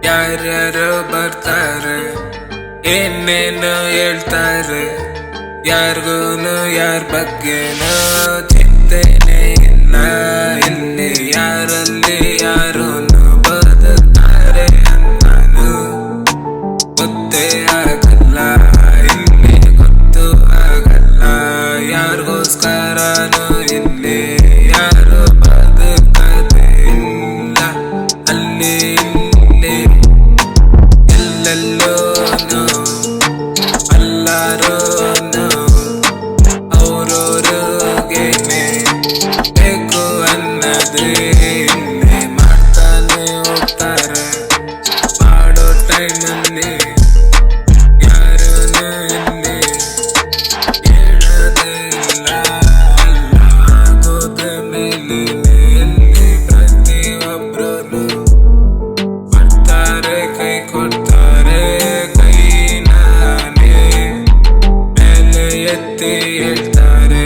ಯಾರ್ಯಾರು ಬರ್ತಾರೆ, ಏನೇನು ಹೇಳ್ತಾರೆ, ಯಾರಿಗೂನು ಯಾರ ಬಗ್ಗೆನೂ ಚಿಂತೆನೇ ಇಲ್ಲ. ಇಲ್ಲಿ ಯಾರಲ್ಲಿ ಯಾರೂನು ಬದುಕ್ತಾರೆ ಅಂತಾನು ಗೊತ್ತೇ ಆಗಲ್ಲ, ಇಲ್ಲಿ ಗೊತ್ತು ಆಗಲ್ಲ. ಯಾರಿಗೋಸ್ಕರನೂ ಇಲ್ಲಿ ಯಾರು ಬದುಕದೇ ಇಲ್ಲ. ಅಲ್ಲಿ ಇಲ್ಲಿ ಎಲ್ಲೆಲ್ಲೋನು ಎಲ್ಲರೂ ಅವ್ರವ್ರಿಗೇನೆ ಬೇಕು ಅನ್ನೋದೇ ಇಲ್ಲಿ ಮಾಡ್ತಾನೆ ಹೋಗ್ತಾರೆ. ಮಾಡೋ ಟೈಮಲ್ಲಿ ಯಾರೂನು ಇಲ್ಲಿ ಹೇಳೋದೇ ಇಲ್ಲ. ಎಲ್ಲ ಆಗೋದ ಮೇಲೆ ಇಲ್ಲಿ ಪ್ರತಿಯೊಬ್ರು ಬರ್ತಾರೆ, ಕೈ ಕೊಡ್ತಾರೆ, ಕೈನಾನೇ ಮೇಲೆ ಎತ್ತಿ ಹೇಳ್ತಾರೆ.